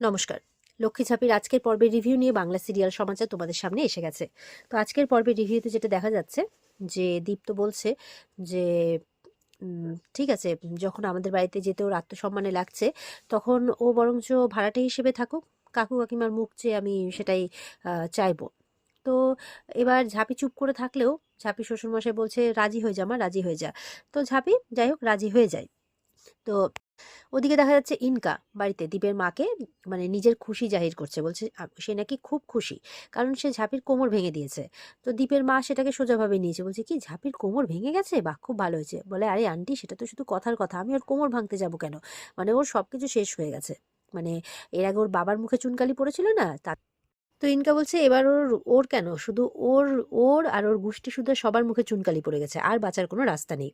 নমস্কার। লক্ষ্মী ঝাঁপির আজকের পর্বের রিভিউ নিয়ে বাংলা সিরিয়াল সমাচার তোমাদের সামনে এসে গেছে। তো আজকের পর্বের রিভিউতে যেটা দেখা যাচ্ছে যে দীপ্ত বলছে যে ঠিক আছে, যখন আমাদের বাড়িতে যেতে ওর আত্মসম্মানে লাগছে তখন ও বরঞ্চ ভাড়াটে হিসেবে থাকুক। কাকু কাকিমার মুখ চেয়ে আমি সেটাই চাইবো। তো এবার ঝাঁপি চুপ করে থাকলেও ঝাঁপি শ্বশুরমশাই বলছে রাজি হয়ে যা মা, রাজি হয়ে যা। তো ঝাঁপি যাই হোক রাজি হয়ে যায়। তো ওদিকে দেখা যাচ্ছে ইনকা বাড়িতে দীপের মাকে মানে নিজের খুশি জাহির করছে, বলছে সে নাকি খুব খুশি কারণ সে ঝাঁপির কোমর ভেঙে দিয়েছে। তো দীপের মা সেটাকে সোজাভাবে নিয়েছে, বলছে কি ঝাঁপির কোমর ভেঙে গেছে, বাহ খুব ভালো হয়েছে। বলে আরে আন্টি সেটা তো শুধু কথার কথা, আমি ওর কোমর ভাঙতে যাব কেন, মানে ওর সবকিছু শেষ হয়ে গেছে। মানে এর আগে ওর বাবার মুখে চুনকালি পড়েছিল না তা। তো ইনকা বলছে এবার ওর ওর কেন শুধু ওর ওর আর ওর গোষ্ঠী শুধু সবার মুখে চুনকালি পড়ে গেছে, আর বাঁচার কোনো রাস্তা নেই।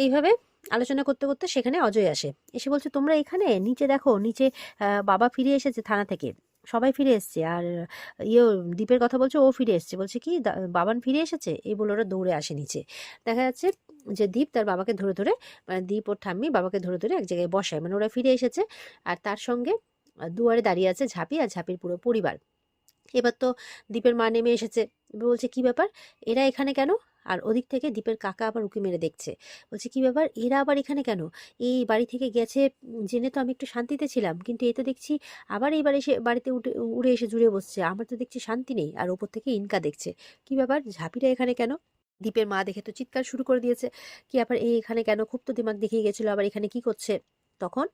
এইভাবে আলোচনা করতে করতে সেখানে অজয় আসে, এসে বলছে তোমরা এখানে নিচে দেখো, নিচে বাবা ফিরে এসেছে থানা থেকে, সবাই ফিরে এসছে। আর ইয়ে দীপের কথা বলছে, ও ফিরে এসছে, বলছে কি বাবান ফিরে এসেছে, এই বলে ওরা দৌড়ে আসে নিচে। দেখা যাচ্ছে যে দীপ তার বাবাকে ধরে ধরে, মানে দীপ ওর ঠাম্মি বাবাকে ধরে ধরে এক জায়গায় বসায়, মানে ওরা ফিরে এসেছে। আর তার সঙ্গে দুয়ারে দাঁড়িয়ে আছে ঝাঁপি আর ঝাঁপির পুরো পরিবার। এবার তো দীপের মা নেমে এসেছে, এবার বলছে কি ব্যাপার এরা এখানে কেন। আর ওদিক থেকে দীপের কাকা আবার উঁকি মেরে দেখছে, বলছে কি ব্যাপার এরা আবার এখানে কেন, এই বাড়ি থেকে গেছে জেনে তো আমি একটু শান্তিতে ছিলাম, কিন্তু এ তো দেখছি আবার এই বাড়ি এসে বাড়িতে উড়ে এসে জুড়ে বসছে, আমার তো দেখছি শান্তি নেই। আর ওপর থেকে ইনকা দেখছে, কি ব্যাপার ঝাঁপিরা এখানে কেন। দীপের মা দেখে তো চিৎকার শুরু করে দিয়েছে, কি আবার এই এখানে কেন, খুব তো দিমাগ দেখিয়ে গেছিল, আবার এখানে কি করছে। তখন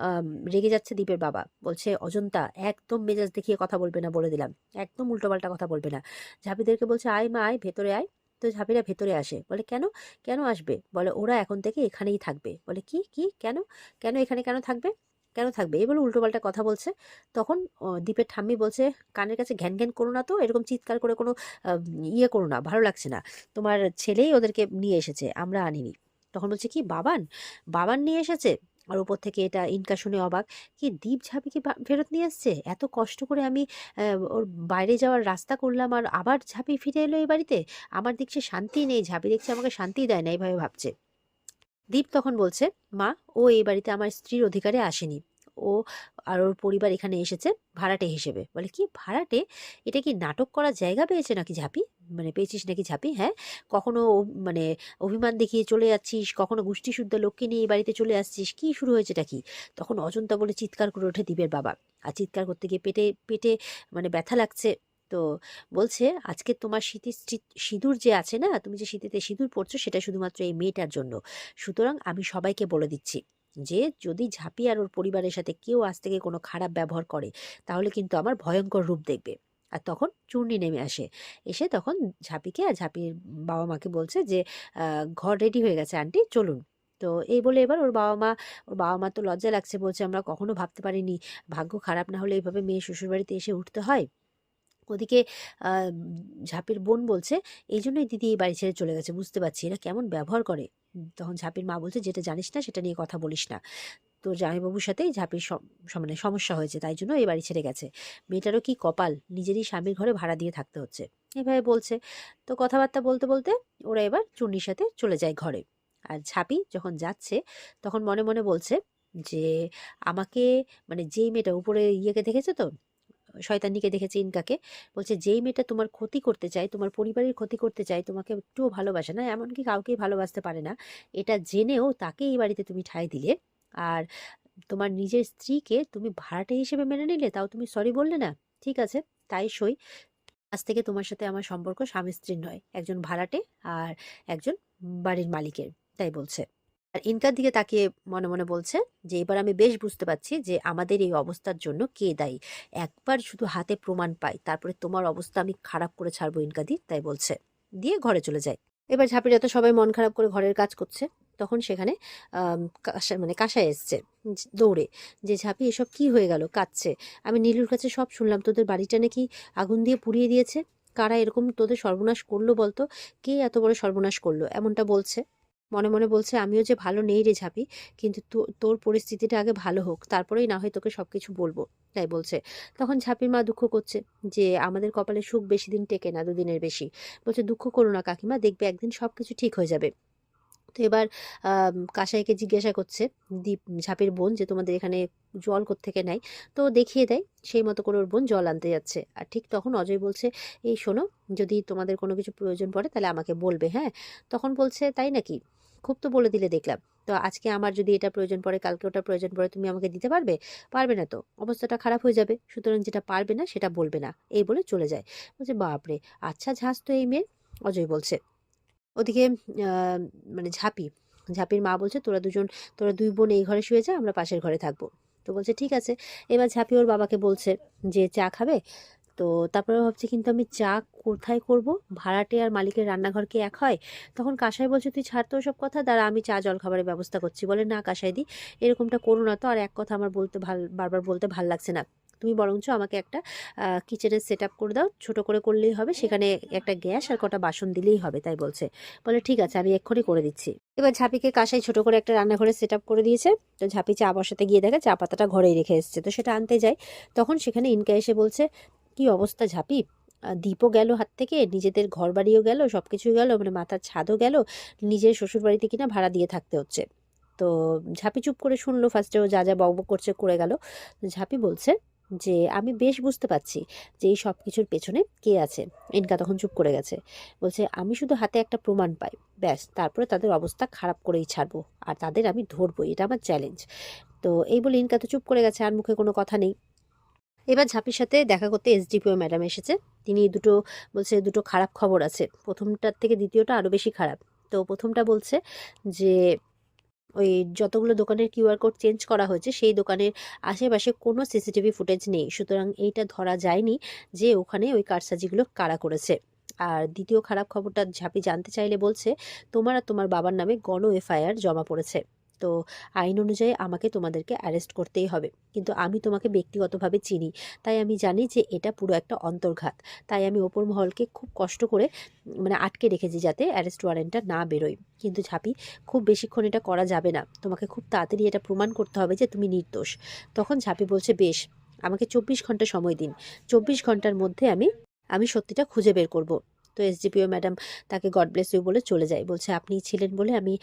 আম, রেগে যাচ্ছে দীপের বাবা, বলছে অজন্তা একদম মেজাজ দেখিয়ে কথা বলবে না বলে দিলাম, একদম উল্টোপাল্টা কথা বলবে না। ঝাঁপিদেরকে বলছে আয় মা আয় ভেতরে আয়। তো ঝাঁপিরা ভেতরে আসে, বলে কেন, কেন আসবে, বলে ওরা এখন থেকে এখানেই থাকবে। বলে কি কি কেন, কেন এখানে কেন থাকবে, কেন থাকবে এই বলে উল্টোপাল্টা কথা বলছে। তখন দীপের ঠাম্মি বলছে কানের কাছে ঘ্যান ঘ্যান করো না তো, এরকম চিৎকার করে কোনো আহ, ইয়ে করো না, ভালো লাগছে না, তোমার ছেলেই ওদেরকে নিয়ে এসেছে, আমরা আনিনি। তখন বলছে কি বাবান, বাবান নিয়ে এসেছে। আর উপর থেকে এটা ইনকা শুনে অবাক, কি দীপ ঝাঁপিকে ফেরত নিয়ে এসছে, এত কষ্ট করে আমি ওর বাইরে যাওয়ার রাস্তা করলাম আর আবার ঝাঁপি ফিরে এলো এই বাড়িতে, আমার দেখছি শান্তি নেই, ঝাঁপি দেখছি আমাকে শান্তি দেয় না, এইভাবে ভাবছে। দীপ তখন বলছে মা, ও এই বাড়িতে আমার স্ত্রীর অধিকারে আসেনি, ও আর ওর পরিবার এখানে এসেছে ভাড়াটে হিসেবে। বলে কি ভাড়াটে, এটা কি নাটক করার জায়গা পেয়েছে নাকি ঝাঁপি, মানে পেয়েছিস নাকি ঝাঁপি, হ্যাঁ কখনো মানে অভিমান দেখিয়ে চলে যাচ্ছিস, কখনো গোষ্ঠী শুদ্ধ লোককে নিয়ে এই বাড়িতে চলে আসছিস, কি শুরু হয়েছেটা কি। তখন অজন্তা বলে চিৎকার করে ওঠে দীপের বাবা, আর চিৎকার করতে গিয়ে পেটে পেটে মানে ব্যথা লাগছে। তো বলছে আজকে তোমার শীতের সিঁদুর যে আছে না, তুমি যে শীতেতে সিঁদুর পরছো সেটা শুধুমাত্র এই মেয়েটার জন্য। সুতরাং আমি সবাইকে বলে দিচ্ছি যে যদি ঝাঁপি আর ওর পরিবারের সাথে কেউ আজ থেকে কোনো খারাপ ব্যবহার করে তাহলে কিন্তু আমার ভয়ঙ্কর রূপ দেখবে। আর তখন চূর্ণি নেমে আসে, এসে তখন ঝাঁপিকে আর ঝাঁপির বাবা মাকে বলছে যে ঘর রেডি হয়ে গেছে আন্টি চলুন। তো এই বলে এবার ওর বাবা মা তো লজ্জা লাগছে, বলছে আমরা কখনো ভাবতে পারিনি, ভাগ্য খারাপ না হলে এইভাবে মেয়ে শ্বশুরবাড়িতে এসে উঠতে হয়। ওদিকে আহ, ঝাঁপির বোন বলছে এই জন্যই দিদি এই বাড়ি ছেড়ে চলে গেছে, বুঝতে পারছি এরা কেমন ব্যবহার করে। তখন ঝাঁপির মা বলছে যেটা জানিস না সেটা নিয়ে কথা বলিস না, তোর জামাইবাবুর সাথে ঝাঁপির মানে সমস্যা হয়েছে তাই জন্য এই বাড়ি ছেড়ে গেছে, মেয়েটারও কি কপাল, নিজেরই স্বামীর ঘরে ভাড়া দিয়ে থাকতে হচ্ছে, এভাবে বলছে। তো কথাবার্তা বলতে বলতে ওরা এবার চুন্নির সাথে চলে যায় ঘরে। আর ঝাঁপি যখন যাচ্ছে তখন মনে মনে বলছে যে আমাকে, মানে যেই মেয়েটা উপরে ইয়েকে দেখেছে তো, শয়তানিকে দেখেছে ইনকাকে, বলছে যেই মেয়েটা তোমার ক্ষতি করতে চায়, তোমার পরিবারের ক্ষতি করতে চায়, তোমাকে একটুও ভালোবাসে না, এমনকি কাউকেই ভালোবাসতে পারে না, এটা জেনেও তাকে এই বাড়িতে তুমি ঠাঁই দিলে। আর তোমার নিজের স্ত্রীকে তুমি ভাড়াটে হিসেবে মেনে নিলে, তাও তুমি সরি বললে না। ঠিক আছে, তাই সই, আজ থেকে তোমার সাথে আমার সম্পর্ক স্বামী স্ত্রীর নয়, একজন ভাড়াটে আর একজন বাড়ির মালিকের, তাই বলছে। আর ইনকার দিকে তাকিয়ে মনে মনে বলছে যে এবার আমি বেশ বুঝতে পারছি যে আমাদের এই অবস্থার জন্য কে দায়ী, একবার শুধু হাতে প্রমাণ পাই তারপরে তোমার অবস্থা আমি খারাপ করে ছাড়বো ইনকাদি, তাই বলছে। দিয়ে ঘরে চলে যায়। এবার ঝাঁপিরা তো সবাই মন খারাপ করে ঘরের কাজ করছে, তখন সেখানে মানে কাঁসায় এসছে দৌড়ে, যে ঝাঁপি এসব কি হয়ে গেল কাঁদছে, আমি নীলুর কাছে সব শুনলাম তোদের বাড়িটা নাকি আগুন দিয়ে পুড়িয়ে দিয়েছে, কারা এরকম তোদের সর্বনাশ করলো বলতো, কে এত বড় সর্বনাশ করলো, এমনটা বলছে। মনে মনে বলছে আমিও যে ভালো নেই রে ঝাঁপি, কিন্তু তোর পরিস্থিতিটা আগে ভালো হোক তারপরেই না হয় তোকে সবকিছু বলবো, তাই বলছে। তখন ঝাঁপির মা দুঃখ করছে যে আমাদের কপালে সুখ বেশি দিন টেকে না, দুদিনের বেশি। বলছে দুঃখ করো না কাকিমা, দেখবে একদিন সবকিছু ঠিক হয়ে যাবে। তো এবার কাসাইকে জিজ্ঞাসা করছে ঝাঁপির বোন যে তোমাদের এখানে জল কোত্থেকে নেয়। তো দেখিয়ে দেয় সেই মতো করে ওর বোন জল আনতে যাচ্ছে। আর ঠিক তখন অজয় বলছে, এই শোনো, যদি তোমাদের কোনো কিছু প্রয়োজন পড়ে তাহলে আমাকে বলবে, হ্যাঁ। তখন বলছে, তাই নাকি, খুব তো বলে দিলে দেখলাম। তো আজকে আমার যদি এটা প্রয়োজন পড়ে, কালকে ওটা প্রয়োজন পড়ে, তুমি আমাকে দিতে পারবে? পারবে না তো অবস্থাটা খারাপ হয়ে যাবে, সুতরাং যেটা পারবে না সেটা বলবে না, এই বলে চলে যায়। বলছে, বাপরে, আচ্ছা ঝাঁজ তো এই মেয়ে, অজয় বলছে। ওদিকে মানে ঝাঁপির মা বলছে, তোরা দুই বোন এই ঘরে শুয়ে যা, আমরা পাশের ঘরে থাকবো। তো বলছে ঠিক আছে। এবার ঝাঁপি ওর বাবাকে বলছে যে চা খাবে। তো তারপরে ভাবছে, কিন্তু আমি চা কোথায় করব, ভাড়াটে আর মালিকের রান্নাঘর কি এক হয়? তখন কাসাই বলছে, তুই ছাড় তো সব কথা, দাঁড়া আমি চা জল খাবারের ব্যবস্থা করছি। বলে, না কাসাই দি, এরকমটা করো না তো, আর এক কথা আমার বারবার বলতে ভাল লাগছে না। তুমি বরঞ্চ আমাকে একটা কিচেনের সেট আপ করে দাও, ছোট করে করলেই হবে, সেখানে একটা গ্যাস আর কটা বাসন দিলেই হবে। তাই বলছে। বলে, ঠিক আছে, আমি এক্ষুনি করে দিচ্ছি। এবার ঝাঁপিকে কাসাই ছোট করে একটা রান্নাঘরে সেট আপ করে দিয়েছে। তো ঝাঁপি চা বসাতে গিয়ে দেখে চা পাতাটা ঘরেই রেখে এসছে, তো সেটা আনতে যায়। তখন সেখানে ইনকা এসে বলছে, কি অবস্থা ঝাঁপি, দীপও গেল হাত থেকে, নিজেদের ঘর বাড়িও গেল, সবকিছুই গেল, মানে মাথার ছাদও গেল, নিজের শ্বশুর বাড়িতে কিনা ভাড়া দিয়ে থাকতে হচ্ছে। তো ঝাঁপি চুপ করে শুনলো, ফার্স্টে ও যা যা বকবক করছে করে গেল। ঝাঁপি বলছে যে আমি বেশ বুঝতে পারছি যে এই সব কিছুর পেছনে কে আছে। ইনকা তখন চুপ করে গেছে। বলছে, আমি শুধু হাতে একটা প্রমাণ পাই, ব্যাস, তারপরে তাদের অবস্থা খারাপ করেই ছাড়বো, আর তাদের আমি ধরবো, এটা আমার চ্যালেঞ্জ। তো এই বলে ইনকা তো চুপ করে গেছে, আর মুখে কোনো কথা নেই। এবার ঝাঁপির সাথে দেখা করতে এসডিপিও ম্যাডাম এসেছে। তিনি বলছে দুটো খারাপ খবর আছে, প্রথমটার থেকে দ্বিতীয়টা আরও বেশি খারাপ। তো প্রথমটা বলছে যে ওই যতগুলো দোকানের কিউআর কোড চেঞ্জ করা হয়েছে সেই দোকানের আশেপাশে কোনো সিসিটিভি ফুটেজ নেই, সুতরাং এইটা ধরা যায়নি যে ওখানে ওই কারসাজিগুলো কারা করেছে। আর দ্বিতীয় খারাপ খবরটা ঝাঁপি জানতে চাইলে বলছে, তোমার আর তোমার বাবার নামে গণ এফআইআর জমা পড়েছে। তো আইন অনুযায়ী আমাকে তোমাদেরকে অ্যারেস্ট করতেই হবে, কিন্তু আমি তোমাকে ব্যক্তিগতভাবে চিনি, তাই আমি জানি যে এটা পুরো একটা অন্তর্ঘাত। তাই আমি ওপর মহলকে খুব কষ্ট করে মানে আটকে রেখেছি যাতে অ্যারেস্ট ওয়ারেন্টটা না বেরোয়। কিন্তু ঝাঁপি, খুব বেশিক্ষণ এটা করা যাবে না, তোমাকে খুব তাড়াতাড়ি এটা প্রমাণ করতে হবে যে তুমি নির্দোষ। তখন ঝাঁপি বলছে, বেশ, আমাকে 24 ঘন্টা সময় দিন, 24 ঘন্টার মধ্যে আমি সত্যিটা খুঁজে বের করব। তো এসডিপিও ম্যাডাম তাকে গড ব্লেস ইউ বলে চলে যায়। বলছে, আপনি ছিলেন বলে আমি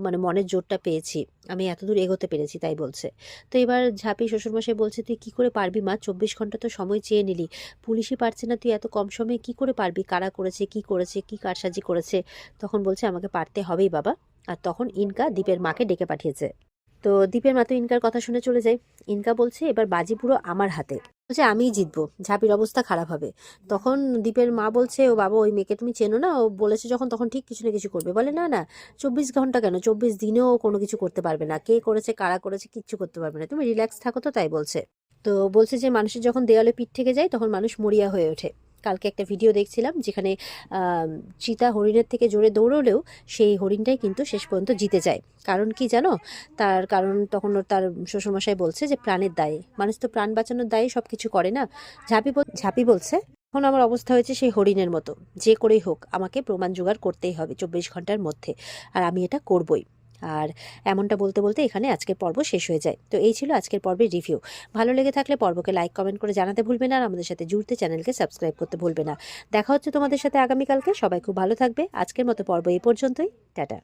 মানে মনের জোরটা পেয়েছি, আমি এতদূর এগোতে পেরেছি, তাই বলছে। তো এবার ঝাঁপি শ্বশুরমশাই বলছে, তুই কি করে পারবি মা, 24 ঘন্টা তো সময় চেয়ে নিলি, পুলিশই পারছে না, তুই এত কম সময়ে কি করে পারবি, কারা করেছে, কি কারসাজি করেছে। তখন বলছে, আমাকে পারতে হবেই বাবা। আর তখন ইনকা দীপের মাকে ডেকে পাঠিয়েছে। তো দীপের মা তো ইনকার কথা শুনে চলে যায়। ইনকা বলছে, এবার বাজি পুরো আমার হাতে, বলছে আমিই জিতবো, ঝাঁপির অবস্থা খারাপ হবে। তখন দীপের মা বলছে, ও বাবা, ওই মেয়েকে তুমি চেনো না, ও বলেছে যখন তখন ঠিক কিছু না কিছু করবে। বলে, না না, 24 ঘন্টা কেন, 24 দিনেও ও কোনো কিছু করতে পারবে না, কে করেছে কারা করেছে কিচ্ছু করতে পারবে না, তুমি রিল্যাক্স থাকো। তো তাই বলছে। তো বলছে যে মানুষের যখন দেওয়ালে পিঠ থেকে যায় তখন মানুষ মরিয়া হয়ে ওঠে। কালকে একটা ভিডিও দেখছিলাম যেখানে চিতা হরিণের থেকে জোরে দৌড়লেও সেই হরিণটাই কিন্তু শেষ পর্যন্ত জিতে যায়। কারণ কি জানো? তার কারণ তখন তার শ্বশুরমশাই বলছে যে প্রাণের দায়ে, মানুষ তো প্রাণ বাঁচানোর দায়ে সব কিছু করে না। ঝাঁপি বলছে, এখন আমার অবস্থা হয়েছে সেই হরিণের মতো, যে করেই হোক আমাকে প্রমাণ জোগাড় করতেই হবে 24 ঘন্টার মধ্যে, আর আমি এটা করবই। আর এমনটা বলতে বলতে এখানে আজকের পর্ব শেষ হয়ে যায়। তো এই ছিল আজকের পর্বের রিভিউ। ভালো লেগে থাকলে পর্বকে লাইক কমেন্ট করে জানাতে ভুলবে না, আর আমাদের সাথে জুড়তে চ্যানেলকে সাবস্ক্রাইব করতে ভুলবে না। দেখা হচ্ছে তোমাদের সাথে আগামীকালকে। সবাই খুব ভালো থাকবে। আজকের মতো পর্ব এই পর্যন্তই। টাটা।